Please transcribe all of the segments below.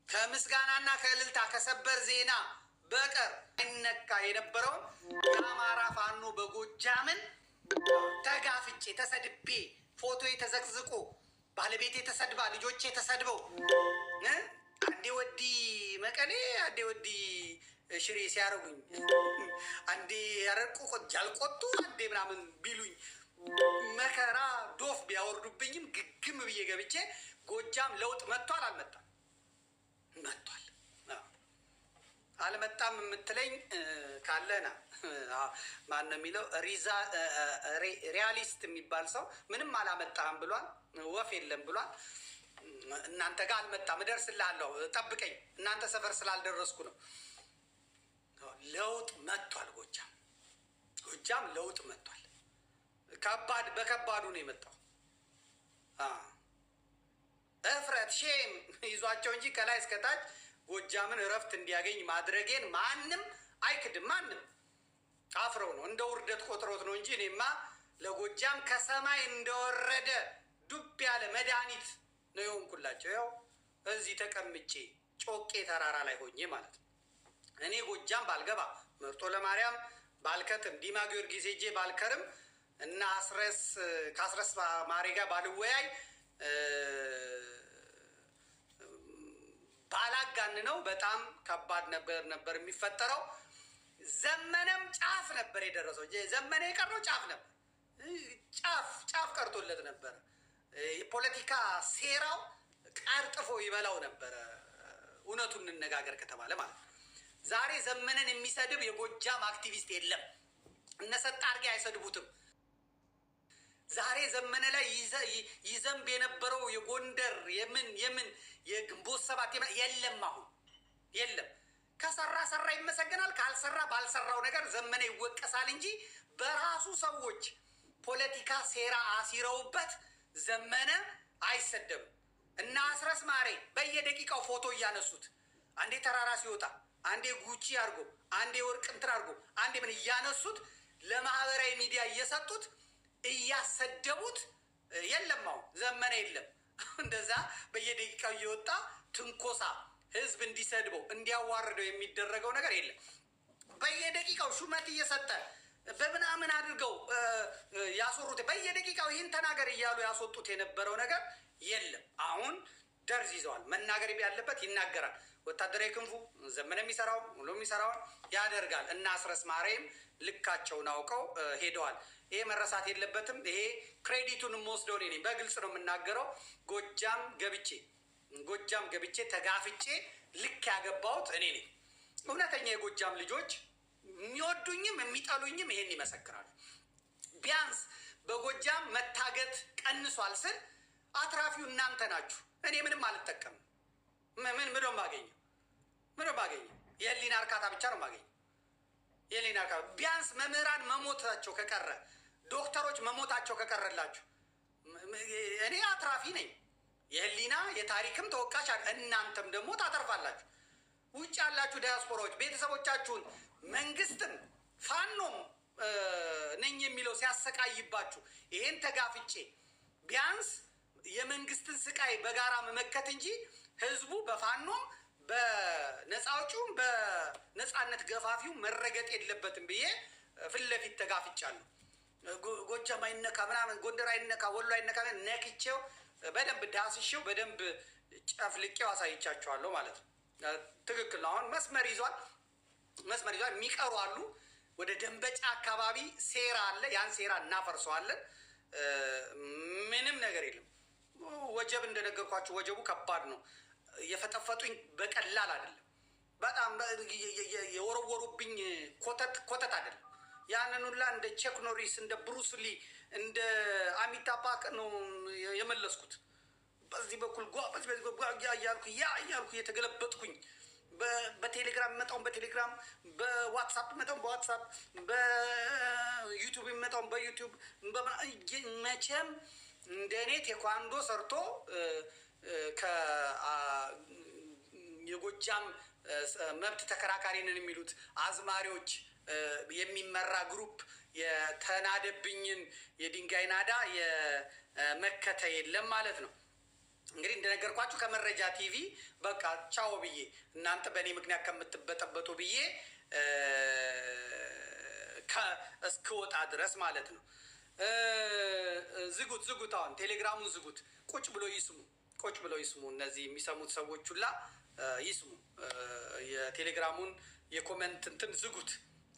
ከምስጋናና ከእልልታ ከሰበር ዜና በቀር አይነካ የነበረው የአማራ ፋኖ በጎጃምን ተጋፍጬ ተሰድቤ ፎቶ ተዘቅዝቆ ባለቤቴ ተሰድባ ልጆቼ ተሰድበው አንዴ ወዲ መቀሌ አንዴ ወዲ ሽሬ ሲያረጉኝ አንዴ ያረቁ ጃልቆጡ አንዴ ምናምን ቢሉኝ መከራ ዶፍ ቢያወርዱብኝም ግግም ብዬ ገብቼ ጎጃም ለውጥ መጥቷል አልመጣም መጥቷል አልመጣም የምትለኝ ካለና ማን ነው የሚለው ሪያሊስት የሚባል ሰው ምንም አላመጣም ብሏል ወፍ የለም ብሏል እናንተ ጋር አልመጣም እደርስልሃለሁ ጠብቀኝ እናንተ ሰፈር ስላልደረስኩ ነው ለውጥ መጥቷል ጎጃም ለውጥ መጥቷል ከባድ በከባዱ ነው የመጣው እፍረት ሼም ይዟቸው እንጂ ከላይ እስከ ታች ጎጃምን እረፍት እንዲያገኝ ማድረጌን ማንም አይክድም ማንም አፍረው ነው እንደ ውርደት ቆጥሮት ነው እንጂ እኔማ ለጎጃም ከሰማይ እንደወረደ ዱብ ያለ መድኃኒት ነው የሆንኩላቸው ያው እዚህ ተቀምጬ ጮቄ ተራራ ላይ ሆኜ ማለት ነው እኔ ጎጃም ባልገባ መርጦ ለማርያም ባልከትም ዲማ ጊዮርጊስ ሄጄ ባልከርም እና ከአስረስ ማሬ ጋር ባልወያይ ባላጋን ነው በጣም ከባድ ነበር የሚፈጠረው ዘመነም ጫፍ ነበር የደረሰው ዘመነ የቀረው ጫፍ ነበር ጫፍ ቀርቶለት ነበር የፖለቲካ ሴራው ቀርጥፎ ይበላው ነበር እውነቱን እንነጋገር ከተባለ ማለት ዛሬ ዘመነን የሚሰድብ የጎጃም አክቲቪስት የለም እነሰጣ አርጌ አይሰድቡትም ዛሬ ዘመነ ላይ ይዘንብ የነበረው የጎንደር የምን የግንቦት ሰባት የለም አሁን የለም ከሰራ ይመሰገናል ካልሰራ ባልሰራው ነገር ዘመነ ይወቀሳል እንጂ በራሱ ሰዎች ፖለቲካ ሴራ አሲረውበት ዘመነ አይሰደብም እና አስረስ ማሬ በየደቂቃው ፎቶ እያነሱት አንዴ ተራራ ሲወጣ አንዴ ጉቺ አርጎ አንዴ ወርቅ እንትን አርጎ አንዴ ምን እያነሱት ለማህበራዊ ሚዲያ እየሰጡት እያሰደቡት የለማው ዘመነ የለም እንደዛ በየደቂቃው እየወጣ ትንኮሳ ህዝብ እንዲሰድበው እንዲያዋርደው የሚደረገው ነገር የለም በየደቂቃው ሹመት እየሰጠ በምናምን አድርገው ያስወሩት በየደቂቃው ይህን ተናገር እያሉ ያስወጡት የነበረው ነገር የለም አሁን ደርዝ ይዘዋል መናገር ያለበት ይናገራል ወታደራዊ ክንፉ ዘመነ የሚሰራው ሙሉ የሚሰራውን ያደርጋል እና አስረስ ማሬም ልካቸውን አውቀው ሄደዋል ይሄ መረሳት የለበትም ይሄ ክሬዲቱን ወስደው ነኝ በግልጽ ነው የምናገረው ጎጃም ገብቼ ተጋፍጬ ልክ ያገባውት እኔ ነኝ እውነተኛ የጎጃም ልጆች የሚወዱኝም የሚጠሉኝም ይሄን ይመሰክራሉ ቢያንስ በጎጃም መታገት ቀንሷል ስል አትራፊው እናንተ ናችሁ እኔ ምንም አልተጠቀምም ምንም ማገኘው የህሊና እርካታ ብቻ ነው ማገኘው የህሊና እርካታ ቢያንስ መምህራን መሞታቸው ከቀረ ዶክተሮች መሞታቸው ከቀረላችሁ እኔ አትራፊ ነኝ የህሊና የታሪክም ተወቃሽ እናንተም ደግሞ ታተርፋላችሁ ውጭ ያላችሁ ዲያስፖራዎች ቤተሰቦቻችሁን መንግስትም ፋኖም ነኝ የሚለው ሲያሰቃይባችሁ ይሄን ተጋፍጬ ቢያንስ የመንግስትን ስቃይ በጋራ መመከት እንጂ ህዝቡ በፋኖም በነፃዎቹም በነፃነት ገፋፊው መረገጥ የለበትም ብዬ ፍለፊት ተጋፍጫለሁ ጎጃም አይነካ ምናምን ጎንደር አይነካ ወሎ አይነካ ነክቼው በደንብ ዳስሽው በደንብ ጨፍልቄው አሳይቻችኋለሁ ማለት ነው ትክክል ነው አሁን መስመር ይዟል የሚቀሩ አሉ ወደ ደንበጫ አካባቢ ሴራ አለ ያን ሴራ እናፈርሰዋለን ምንም ነገር የለም ወጀብ እንደነገርኳችሁ ወጀቡ ከባድ ነው የፈጠፈጡኝ በቀላል አይደለም በጣም የወረወሩብኝ ኮተት አይደለም ያንን ሁላ እንደ ቼክ ኖሪስ እንደ ብሩስሊ እንደ አሚታፓክ ነው የመለስኩት በዚህ በኩል በዚህ እያልኩ የተገለበጥኩኝ በቴሌግራም መጣውን በቴሌግራም በዋትስአፕ መጣውን በዋትስአፕ በዩቲዩብ መጣውን በዩቲዩብ መቼም እንደኔ ቴኳንዶ ሰርቶ የጎጃም መብት ተከራካሪ ነን የሚሉት አዝማሪዎች የሚመራ ግሩፕ የተናደብኝን የድንጋይ ናዳ የመከተ የለም ማለት ነው እንግዲህ እንደነገርኳችሁ ከመረጃ ቲቪ በቃ ቻው ብዬ እናንተ በእኔ ምክንያት ከምትበጠበጡ ብዬ እስክወጣ ድረስ ማለት ነው። ዝጉት፣ አሁን ቴሌግራሙን ዝጉት። ቁጭ ብሎ ይስሙ። እነዚህ የሚሰሙት ሰዎች ሁላ ይስሙ። የቴሌግራሙን የኮመንት እንትን ዝጉት።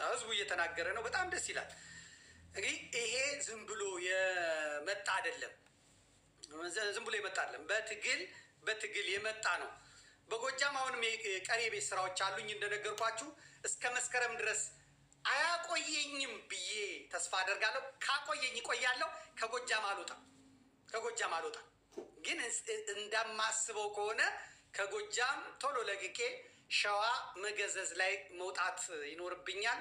ህዝቡ እየተናገረ ነው። በጣም ደስ ይላል። እንግዲህ ይሄ ዝም ብሎ የመጣ አይደለም። በትግል የመጣ ነው። በጎጃም አሁንም ቀሪ ቤት ስራዎች አሉኝ እንደነገርኳችሁ። እስከ መስከረም ድረስ አያቆየኝም ብዬ ተስፋ አደርጋለሁ። ካቆየኝ ይቆያለሁ። ከጎጃም አልወጣም። ግን እንደማስበው ከሆነ ከጎጃም ቶሎ ለቅቄ ሸዋ መገዘዝ ላይ መውጣት ይኖርብኛል።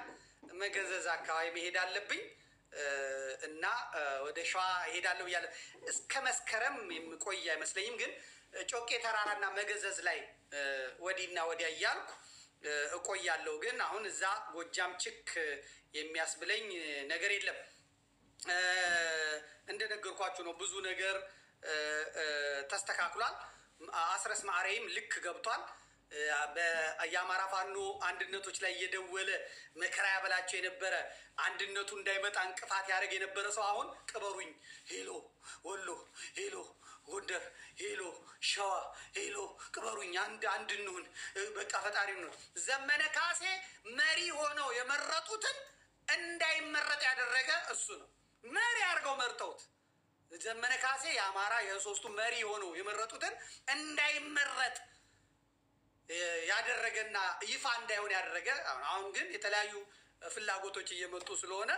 መገዘዝ አካባቢ መሄድ አለብኝ እና ወደ ሸዋ እሄዳለሁ ብያለሁ። እስከ መስከረም የምቆይ አይመስለኝም። ግን ጮቄ ተራራና መገዘዝ ላይ ወዲና ወዲያ እያልኩ እቆያለሁ። ግን አሁን እዛ ጎጃም ችክ የሚያስብለኝ ነገር የለም። እንደነገርኳችሁ ነው። ብዙ ነገር ተስተካክሏል። አስረስ ማዕረይም ልክ ገብቷል። የአማራ ፋኖ አንድነቶች ላይ እየደወለ መከራ ያበላቸው የነበረ አንድነቱ እንዳይመጣ እንቅፋት ያደርግ የነበረ ሰው አሁን ቅበሩኝ፣ ሄሎ ወሎ፣ ሄሎ ጎንደር፣ ሄሎ ሸዋ፣ ሄሎ ቅበሩኝ፣ አንድ እንሁን፣ በቃ ፈጣሪ ነው። ዘመነ ካሴ መሪ ሆነው የመረጡትን እንዳይመረጥ ያደረገ እሱ ነው። መሪ አድርገው መርጠውት ዘመነ ካሴ የአማራ የሶስቱ መሪ ሆነው የመረጡትን እንዳይመረጥ ያደረገና ይፋ እንዳይሆን ያደረገ። አሁን ግን የተለያዩ ፍላጎቶች እየመጡ ስለሆነ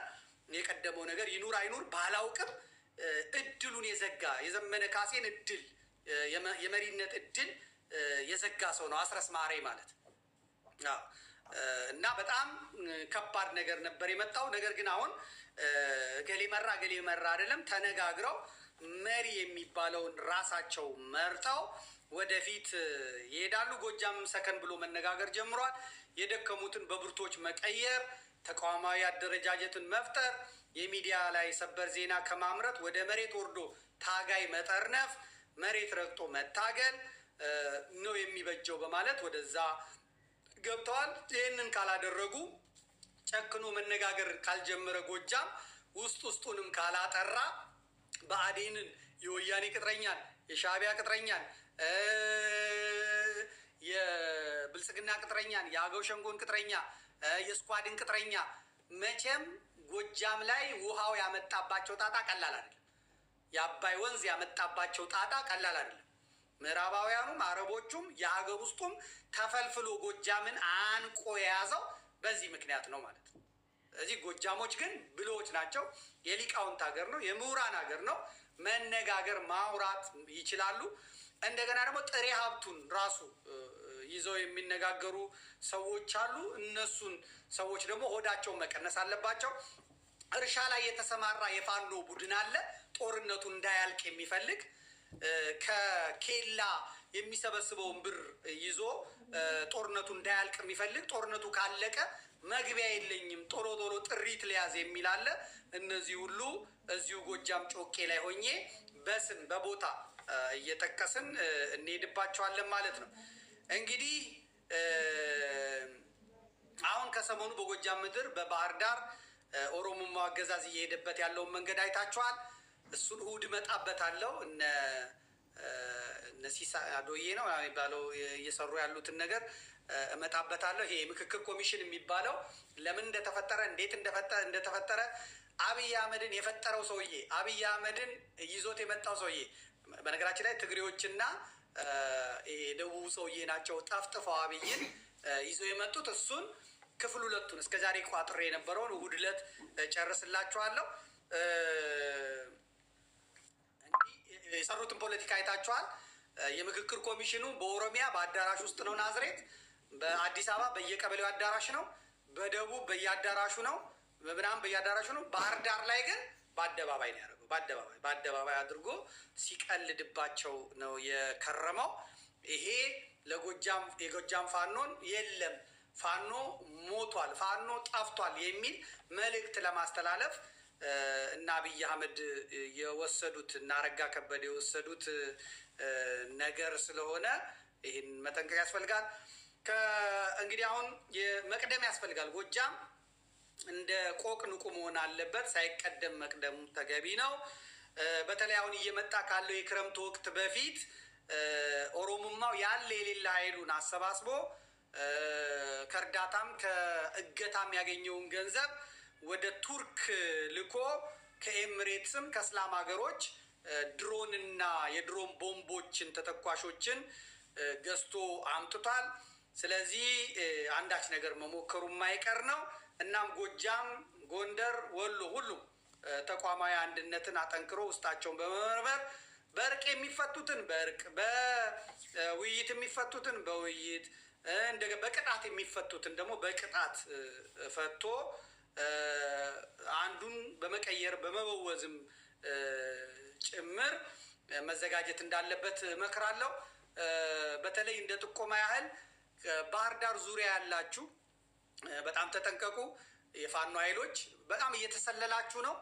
የቀደመው ነገር ይኑር አይኑር ባላውቅም እድሉን የዘጋ የዘመነ ካሴን እድል የመሪነት እድል የዘጋ ሰው ነው አስረስ ማዕረይ ማለት እና በጣም ከባድ ነገር ነበር የመጣው። ነገር ግን አሁን ገሌ መራ አይደለም፣ ተነጋግረው መሪ የሚባለውን ራሳቸው መርጠው ወደፊት ይሄዳሉ። ጎጃም ሰከን ብሎ መነጋገር ጀምሯል። የደከሙትን በብርቶች መቀየር፣ ተቋማዊ አደረጃጀትን መፍጠር፣ የሚዲያ ላይ ሰበር ዜና ከማምረት ወደ መሬት ወርዶ ታጋይ መጠርነፍ፣ መሬት ረግጦ መታገል ነው የሚበጀው በማለት ወደዛ ገብተዋል። ይህንን ካላደረጉ ጨክኖ መነጋገር ካልጀመረ ጎጃም ውስጡንም ካላጠራ ብአዴንን የወያኔ ቅጥረኛን የሻዕቢያ ቅጥረኛን የብልጽግና ቅጥረኛን የአገው ሸንጎን ቅጥረኛ የስኳድን ቅጥረኛ መቼም ጎጃም ላይ ውሃው ያመጣባቸው ጣጣ ቀላል አይደለም። የአባይ ወንዝ ያመጣባቸው ጣጣ ቀላል አይደለም። ምዕራባውያኑም አረቦቹም የሀገር ውስጡም ተፈልፍሎ ጎጃምን አንቆ የያዘው በዚህ ምክንያት ነው ማለት ነው። ስለዚህ ጎጃሞች ግን ብልሆች ናቸው። የሊቃውንት ሀገር ነው፣ የምሁራን ሀገር ነው። መነጋገር ማውራት ይችላሉ። እንደገና ደግሞ ጥሬ ሀብቱን ራሱ ይዘው የሚነጋገሩ ሰዎች አሉ። እነሱን ሰዎች ደግሞ ሆዳቸውን መቀነስ አለባቸው። እርሻ ላይ የተሰማራ የፋኖ ቡድን አለ፣ ጦርነቱ እንዳያልቅ የሚፈልግ ከኬላ የሚሰበስበውን ብር ይዞ ጦርነቱ እንዳያልቅ የሚፈልግ፣ ጦርነቱ ካለቀ መግቢያ የለኝም ቶሎ ጥሪት ሊያዝ የሚል አለ። እነዚህ ሁሉ እዚሁ ጎጃም ጮቄ ላይ ሆኜ በስም በቦታ እየጠቀስን እንሄድባቸዋለን ማለት ነው። እንግዲህ አሁን ከሰሞኑ በጎጃም ምድር በባህር ዳር ኦሮሞማ አገዛዝ እየሄደበት ያለውን መንገድ አይታችኋል። እሱን እሑድ እመጣበታለሁ። እነ ሲሳ አዶዬ ነው የሚባለው እየሰሩ ያሉትን ነገር እመጣበታለሁ። ይሄ ምክክር ኮሚሽን የሚባለው ለምን እንደተፈጠረ እንዴት እንደተፈጠረ አብይ አህመድን የፈጠረው ሰውዬ አብይ አህመድን ይዞት የመጣው ሰውዬ በነገራችን ላይ ትግሬዎችና የደቡብ ሰውዬ ናቸው ጠፍጥፈው አብይን ይዞ የመጡት። እሱን ክፍል ሁለቱን እስከዛሬ ቋጥሬ የነበረውን እሑድ ዕለት ጨርስላችኋለሁ። የሰሩትን ፖለቲካ አይታችኋል። የምክክር ኮሚሽኑ በኦሮሚያ በአዳራሽ ውስጥ ነው ናዝሬት፣ በአዲስ አበባ በየቀበሌው አዳራሽ ነው፣ በደቡብ በየአዳራሹ ነው፣ በምናምን በየአዳራሹ ነው። ባህር ዳር ላይ ግን በአደባባይ ነው ያደረገው። በአደባባይ አድርጎ ሲቀልድባቸው ነው የከረመው። ይሄ የጎጃም ፋኖን የለም ፋኖ ሞቷል፣ ፋኖ ጠፍቷል የሚል መልእክት ለማስተላለፍ እና አብይ አህመድ የወሰዱት እና አረጋ ከበደ የወሰዱት ነገር ስለሆነ ይህን መጠንቀቅ ያስፈልጋል። እንግዲህ አሁን መቅደም ያስፈልጋል። ጎጃም እንደ ቆቅ ንቁ መሆን አለበት። ሳይቀደም መቅደሙ ተገቢ ነው። በተለይ አሁን እየመጣ ካለው የክረምት ወቅት በፊት ኦሮሞማው ያለ የሌላ ኃይሉን አሰባስቦ ከእርዳታም ከእገታም ያገኘውን ገንዘብ ወደ ቱርክ ልኮ ከኤምሬትስም ከእስላም ሀገሮች ድሮንና የድሮን ቦምቦችን ተተኳሾችን ገዝቶ አምጥቷል። ስለዚህ አንዳች ነገር መሞከሩ የማይቀር ነው። እናም ጎጃም፣ ጎንደር፣ ወሎ ሁሉም ተቋማዊ አንድነትን አጠንክሮ ውስጣቸውን በመመርመር በእርቅ የሚፈቱትን በእርቅ በውይይት የሚፈቱትን በውይይት በቅጣት የሚፈቱትን ደግሞ በቅጣት ፈቶ አንዱን በመቀየር በመበወዝም ጭምር መዘጋጀት እንዳለበት እመክራለሁ። በተለይ እንደ ጥቆማ ያህል ባህር ዳር ዙሪያ ያላችሁ በጣም ተጠንቀቁ። የፋኖ ኃይሎች በጣም እየተሰለላችሁ ነው።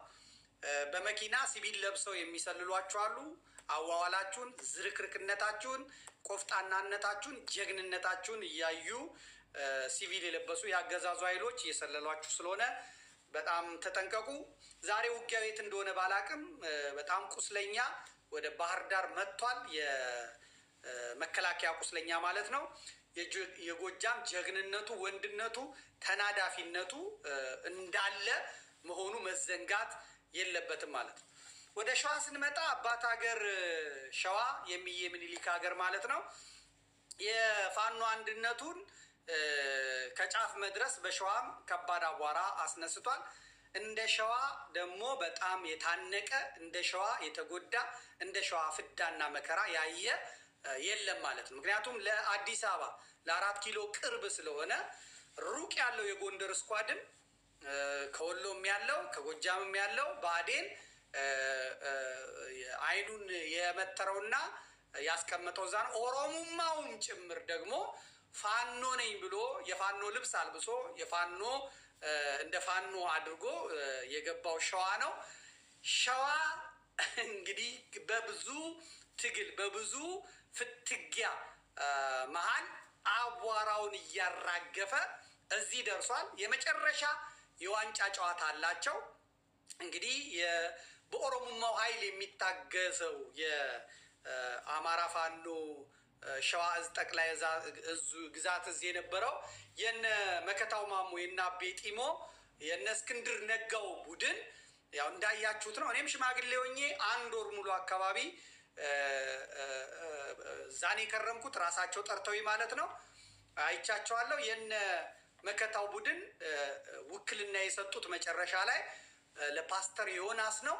በመኪና ሲቪል ለብሰው የሚሰልሏችሁ አሉ። አዋዋላችሁን፣ ዝርክርክነታችሁን፣ ቆፍጣናነታችሁን፣ ጀግንነታችሁን እያዩ ሲቪል የለበሱ ያገዛዙ ኃይሎች እየሰለሏችሁ ስለሆነ በጣም ተጠንቀቁ። ዛሬ ውጊያው የት እንደሆነ ባላቅም በጣም ቁስለኛ ወደ ባህር ዳር መጥቷል። የመከላከያ ቁስለኛ ማለት ነው። የጎጃም ጀግንነቱ፣ ወንድነቱ፣ ተናዳፊነቱ እንዳለ መሆኑ መዘንጋት የለበትም ማለት ነው። ወደ ሸዋ ስንመጣ አባት ሀገር ሸዋ የሚዬ ምኒልክ ሀገር ማለት ነው። የፋኖ አንድነቱን ከጫፍ መድረስ በሸዋም ከባድ አቧራ አስነስቷል። እንደ ሸዋ ደግሞ በጣም የታነቀ እንደ ሸዋ የተጎዳ እንደ ሸዋ ፍዳና መከራ ያየ የለም ማለት ነው። ምክንያቱም ለአዲስ አበባ ለ4 ኪሎ ቅርብ ስለሆነ ሩቅ ያለው የጎንደር ስኳድም ከወሎም ያለው ከጎጃምም ያለው ብአዴን አይኑን የመተረውና ያስቀመጠው እዛ ነው። ኦሮሞማውም ጭምር ደግሞ ፋኖ ነኝ ብሎ የፋኖ ልብስ አልብሶ የፋኖ እንደ ፋኖ አድርጎ የገባው ሸዋ ነው። ሸዋ እንግዲህ በብዙ ትግል በብዙ ፍትጊያ መሀል አቧራውን እያራገፈ እዚህ ደርሷል። የመጨረሻ የዋንጫ ጨዋታ አላቸው። እንግዲህ በኦሮሞማው ኃይል የሚታገሰው የአማራ ፋኖ ሸዋ እዝ ጠቅላይ ግዛት እዝ የነበረው የነ መከታው ማሞ የነ አቤ ጢሞ የነ እስክንድር ነጋው ቡድን ያው እንዳያችሁት ነው። እኔም ሽማግሌ ሆኜ 1 ወር ሙሉ አካባቢ ዛኔ ከረምኩት ራሳቸው ጠርተው ማለት ነው አይቻቸዋለሁ። የነ መከታው ቡድን ውክልና የሰጡት መጨረሻ ላይ ለፓስተር ዮናስ ነው።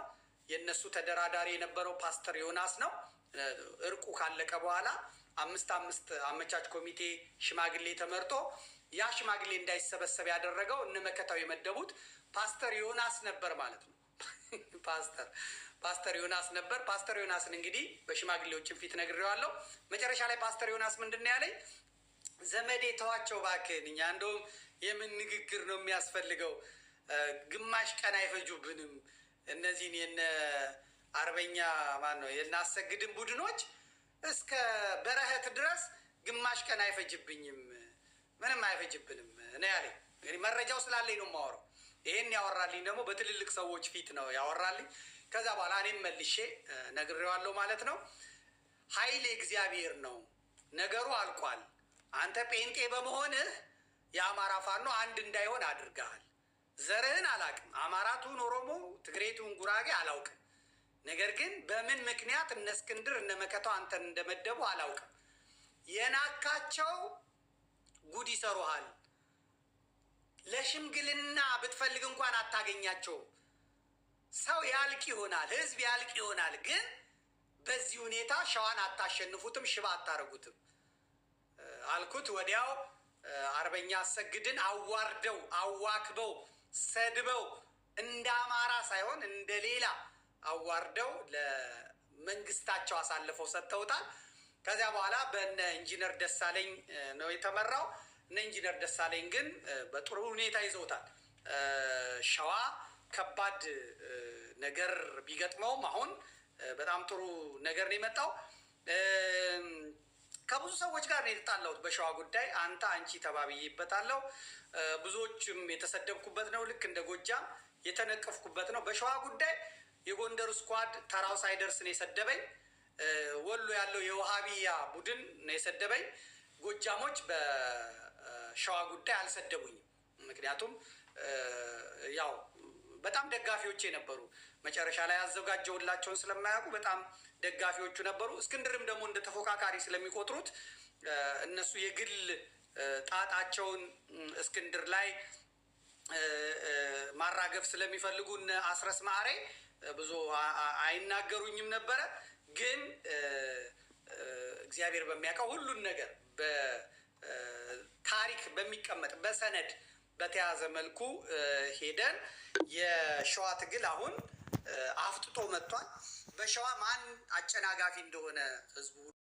የነሱ ተደራዳሪ የነበረው ፓስተር ዮናስ ነው። እርቁ ካለቀ በኋላ 5 አመቻች ኮሚቴ ሽማግሌ ተመርጦ ያ ሽማግሌ እንዳይሰበሰብ ያደረገው እነ መከታው የመደቡት ፓስተር ዮናስ ነበር ማለት ነው። ፓስተር ዮናስ ነበር። ፓስተር ዮናስን እንግዲህ በሽማግሌዎች ፊት ነግሬዋለሁ። መጨረሻ ላይ ፓስተር ዮናስ ምንድነው ያለኝ? ዘመዴ ተዋቸው ባክን፣ እኛ እንደውም የምን ንግግር ነው የሚያስፈልገው? ግማሽ ቀን አይፈጁብንም። እነዚህን የነ አርበኛ ማን ነው የናሰግድን ቡድኖች እስከ በረህት ድረስ ግማሽ ቀን አይፈጅብኝም፣ ምንም አይፈጅብንም ነው ያለኝ። እንግዲህ መረጃው ስላለኝ ነው የማወራው። ይሄን ያወራልኝ ደግሞ በትልልቅ ሰዎች ፊት ነው ያወራልኝ። ከዛ በኋላ እኔም መልሼ ነግሬዋለሁ ማለት ነው። ኃይል እግዚአብሔር ነው፣ ነገሩ አልቋል። አንተ ጴንጤ በመሆንህ የአማራ ፋኖ አንድ እንዳይሆን አድርገሃል። ዘርህን አላውቅም፣ አማራቱን፣ ኦሮሞ፣ ትግሬቱን፣ ጉራጌ አላውቅም። ነገር ግን በምን ምክንያት እነ እስክንድር እነ መከታው አንተን እንደመደቡ አላውቅም። የናካቸው ጉድ ይሰሩሃል። ለሽምግልና ብትፈልግ እንኳን አታገኛቸውም። ሰው ያልቅ ይሆናል፣ ህዝብ ያልቅ ይሆናል። ግን በዚህ ሁኔታ ሸዋን አታሸንፉትም፣ ሽባ አታረጉትም አልኩት። ወዲያው አርበኛ አሰግድን አዋርደው አዋክበው ሰድበው እንደ አማራ ሳይሆን እንደ ሌላ አዋርደው ለመንግስታቸው አሳልፈው ሰጥተውታል። ከዚያ በኋላ በእነ ኢንጂነር ደሳለኝ ነው የተመራው። እነ ኢንጂነር ደሳለኝ ግን በጥሩ ሁኔታ ይዘውታል። ሸዋ ከባድ ነገር ቢገጥመውም አሁን በጣም ጥሩ ነገር ነው የመጣው። ከብዙ ሰዎች ጋር ነው የተጣላሁት በሸዋ ጉዳይ። አንቺ ተባብዬበታለሁ። ብዙዎችም የተሰደብኩበት ነው። ልክ እንደ ጎጃም የተነቀፍኩበት ነው። በሸዋ ጉዳይ የጎንደር ስኳድ ተራው ሳይደርስ ነው የሰደበኝ። ወሎ ያለው የውሃቢያ ቡድን ነው የሰደበኝ። ጎጃሞች በሸዋ ጉዳይ አልሰደቡኝም። ምክንያቱም ያው በጣም ደጋፊዎቼ ነበሩ። መጨረሻ ላይ አዘጋጀውላቸውን ስለማያውቁ በጣም ደጋፊዎቹ ነበሩ። እስክንድርም ደግሞ እንደ ተፎካካሪ ስለሚቆጥሩት እነሱ የግል ጣጣቸውን እስክንድር ላይ ማራገፍ ስለሚፈልጉ እነ አስረስ ማዕሬ ብዙ አይናገሩኝም ነበረ። ግን እግዚአብሔር በሚያውቀው ሁሉን ነገር በታሪክ በሚቀመጥ በሰነድ በተያዘ መልኩ ሄደን የሸዋ ትግል አሁን አፍጥጦ መጥቷል። በሸዋ ማን አጨናጋፊ እንደሆነ ህዝቡ